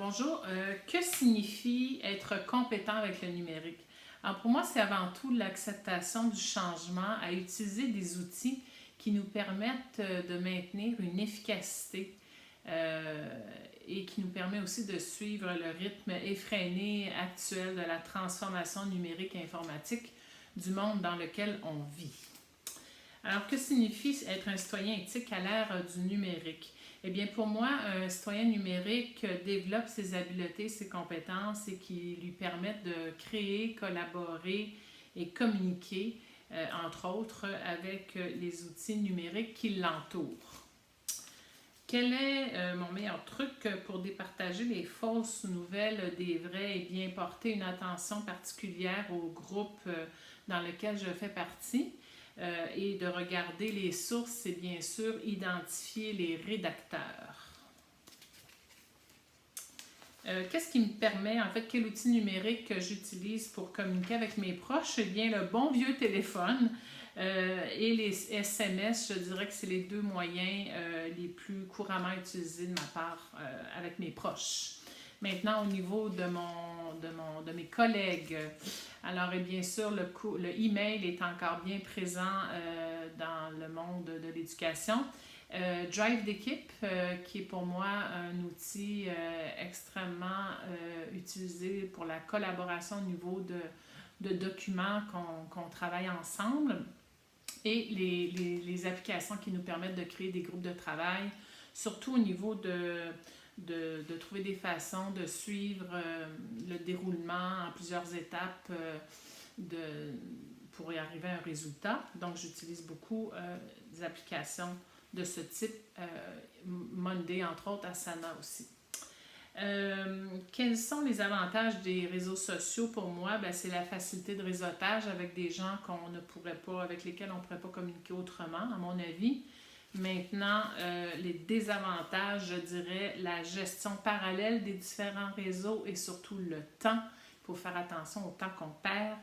Bonjour. Que signifie être compétent avec le numérique? Alors pour moi, c'est avant tout l'acceptation du changement à utiliser des outils qui nous permettent de maintenir une efficacité euh, et qui nous permet aussi de suivre le rythme effréné actuel de la transformation numérique et informatique du monde dans lequel on vit. Alors, que signifie être un citoyen éthique à l'ère du numérique? Eh bien, pour moi, un citoyen numérique développe ses habiletés, ses compétences et qui lui permettent de créer, collaborer et communiquer, entre autres, avec les outils numériques qui l'entourent. Quel est mon meilleur truc pour départager les fausses nouvelles des vraies et bien porter une attention particulière au groupe dans lequel je fais partie? Et de regarder les sources et bien sûr identifier les rédacteurs. Qu'est-ce qui me permet, en fait, quel outil numérique que j'utilise pour communiquer avec mes proches? Eh bien, le bon vieux téléphone et les SMS, je dirais que c'est les deux moyens les plus couramment utilisés de ma part avec mes proches. Maintenant, au niveau de mes collègues, alors et bien sûr, le email est encore bien présent dans le monde de l'éducation. Drive d'équipe, qui est pour moi un outil extrêmement utilisé pour la collaboration au niveau de documents qu'on travaille ensemble et les applications qui nous permettent de créer des groupes de travail, surtout au niveau de trouver des façons de suivre le déroulement en plusieurs étapes pour y arriver à un résultat. Donc, j'utilise beaucoup des applications de ce type, Monday entre autres, Asana aussi. Quels sont les avantages des réseaux sociaux pour moi? Ben, c'est la facilité de réseautage avec des gens avec lesquels on ne pourrait pas communiquer autrement, à mon avis. Maintenant, les désavantages, je dirais, la gestion parallèle des différents réseaux et surtout le temps. Il faut faire attention au temps qu'on perd.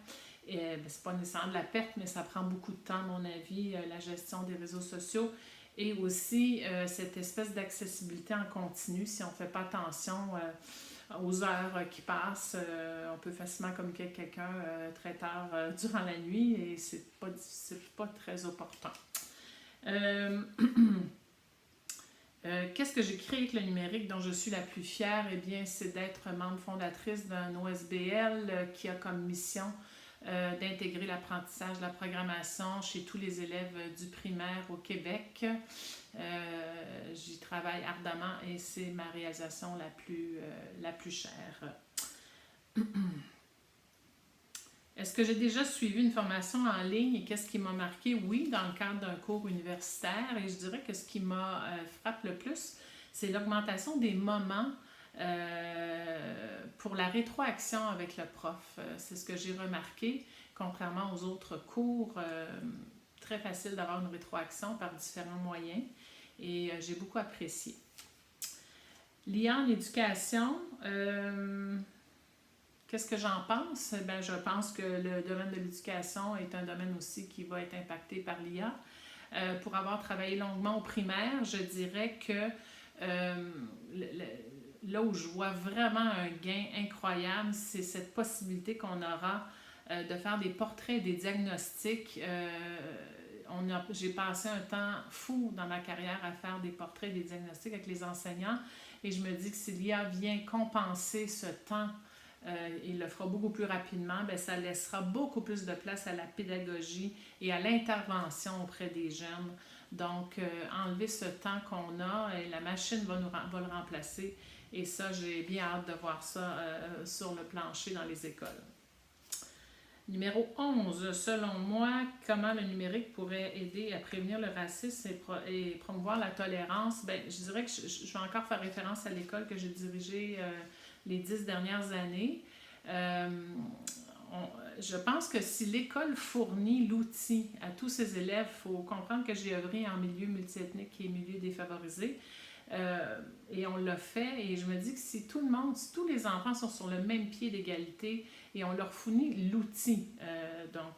C'est pas nécessairement de la perte, mais ça prend beaucoup de temps, à mon avis, la gestion des réseaux sociaux. Et aussi, cette espèce d'accessibilité en continu, si on ne fait pas attention aux heures qui passent, on peut facilement communiquer avec quelqu'un très tard durant la nuit et c'est pas très opportun. Qu'est-ce que j'ai créé avec le numérique dont je suis la plus fière? Eh bien, c'est d'être membre fondatrice d'un OSBL qui a comme mission d'intégrer l'apprentissage de la programmation chez tous les élèves du primaire au Québec. J'y travaille ardemment et c'est ma réalisation la plus chère. Est-ce que j'ai déjà suivi une formation en ligne et qu'est-ce qui m'a marqué? Oui, dans le cadre d'un cours universitaire. Et je dirais que ce qui m'a frappé le plus, c'est l'augmentation des moments pour la rétroaction avec le prof. C'est ce que j'ai remarqué, contrairement aux autres cours, très facile d'avoir une rétroaction par différents moyens. Et j'ai beaucoup apprécié. L'IA en éducation... Qu'est-ce que j'en pense? Ben, je pense que le domaine de l'éducation est un domaine aussi qui va être impacté par l'IA. Pour avoir travaillé longuement au primaire, je dirais que là où je vois vraiment un gain incroyable, c'est cette possibilité qu'on aura de faire des portraits, des diagnostics. J'ai passé un temps fou dans ma carrière à faire des portraits, des diagnostics avec les enseignants et je me dis que si l'IA vient compenser ce temps, il le fera beaucoup plus rapidement, bien, ça laissera beaucoup plus de place à la pédagogie et à l'intervention auprès des jeunes. Donc, enlever ce temps qu'on a et la machine va le remplacer. Et ça, j'ai bien hâte de voir ça sur le plancher dans les écoles. Numéro 11. Selon moi, comment le numérique pourrait aider à prévenir le racisme et promouvoir la tolérance? Bien, je dirais que je vais encore faire référence à l'école que j'ai dirigée les 10 dernières années. Je pense que si l'école fournit l'outil à tous ses élèves, il faut comprendre que j'ai œuvré en milieu multiethnique et milieu défavorisé. Et on l'a fait et je me dis que si tout le monde, si tous les enfants sont sur le même pied d'égalité et on leur fournit l'outil,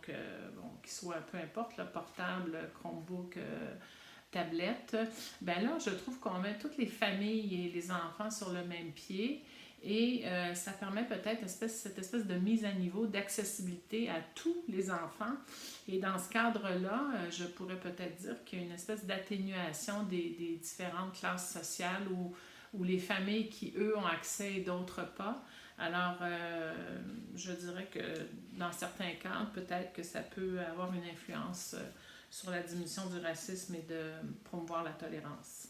qu'il soit peu importe, le portable, Chromebook, tablette, ben là je trouve qu'on met toutes les familles et les enfants sur le même pied Et ça permet peut-être cette espèce de mise à niveau, d'accessibilité à tous les enfants. Et dans ce cadre-là, je pourrais peut-être dire qu'il y a une espèce d'atténuation des différentes classes sociales où les familles qui, eux, ont accès et d'autres pas. Alors, je dirais que dans certains cas, peut-être que ça peut avoir une influence sur la diminution du racisme et de promouvoir la tolérance.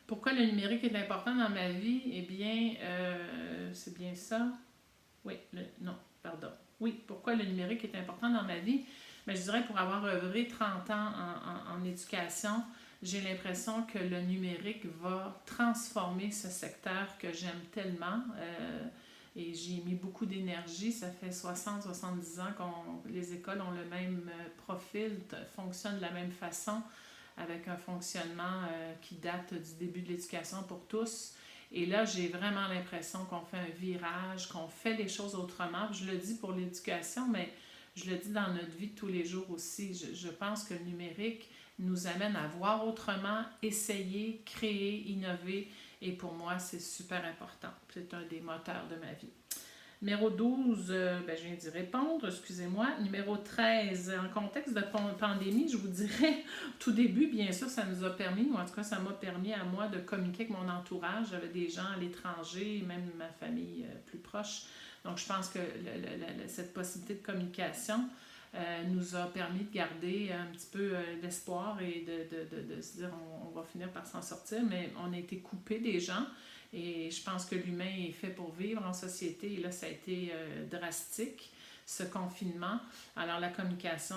Pourquoi le numérique est important dans ma vie? Eh bien, c'est bien ça. Oui, non, pardon. Oui, pourquoi le numérique est important dans ma vie? Mais je dirais pour avoir œuvré 30 ans en éducation, j'ai l'impression que le numérique va transformer ce secteur que j'aime tellement. Et j'y ai mis beaucoup d'énergie. Ça fait 60-70 ans que les écoles ont le même profil, fonctionnent de la même façon, avec un fonctionnement qui date du début de l'éducation pour tous. Et là, j'ai vraiment l'impression qu'on fait un virage, qu'on fait les choses autrement. Je le dis pour l'éducation, mais je le dis dans notre vie de tous les jours aussi. Je pense que le numérique nous amène à voir autrement, essayer, créer, innover. Et pour moi, c'est super important. C'est un des moteurs de ma vie. Numéro 12, je viens d'y répondre, excusez-moi. Numéro 13, en contexte de pandémie, je vous dirais, tout début, bien sûr, ça nous a permis, ou en tout cas, ça m'a permis à moi de communiquer avec mon entourage. J'avais des gens à l'étranger, même ma famille plus proche. Donc, je pense que cette possibilité de communication nous a permis de garder un petit peu d'espoir et de se dire on va finir par s'en sortir, mais on a été coupé des gens. Et je pense que l'humain est fait pour vivre en société. Et là, ça a été drastique, ce confinement. Alors, la communication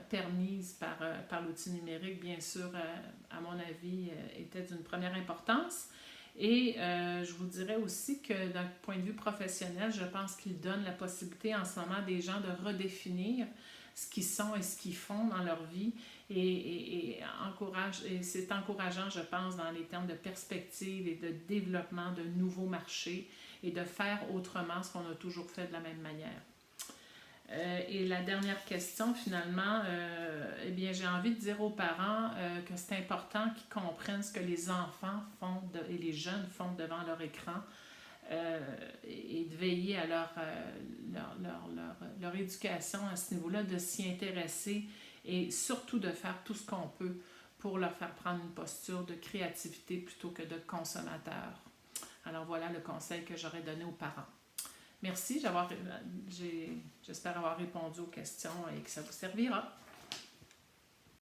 permise par l'outil numérique, bien sûr, à mon avis, était d'une première importance. Et je vous dirais aussi que d'un point de vue professionnel, je pense qu'il donne la possibilité en ce moment des gens de redéfinir ce qu'ils sont et ce qu'ils font dans leur vie et c'est encourageant, je pense, dans les termes de perspective et de développement de nouveaux marchés et de faire autrement ce qu'on a toujours fait de la même manière. Et la dernière question, finalement, eh bien, j'ai envie de dire aux parents que c'est important qu'ils comprennent ce que les enfants font et les jeunes font devant leur écran et de veiller à leur éducation à ce niveau-là, de s'y intéresser et surtout de faire tout ce qu'on peut pour leur faire prendre une posture de créativité plutôt que de consommateur. Alors voilà le conseil que j'aurais donné aux parents. Merci, j'espère avoir répondu aux questions et que ça vous servira.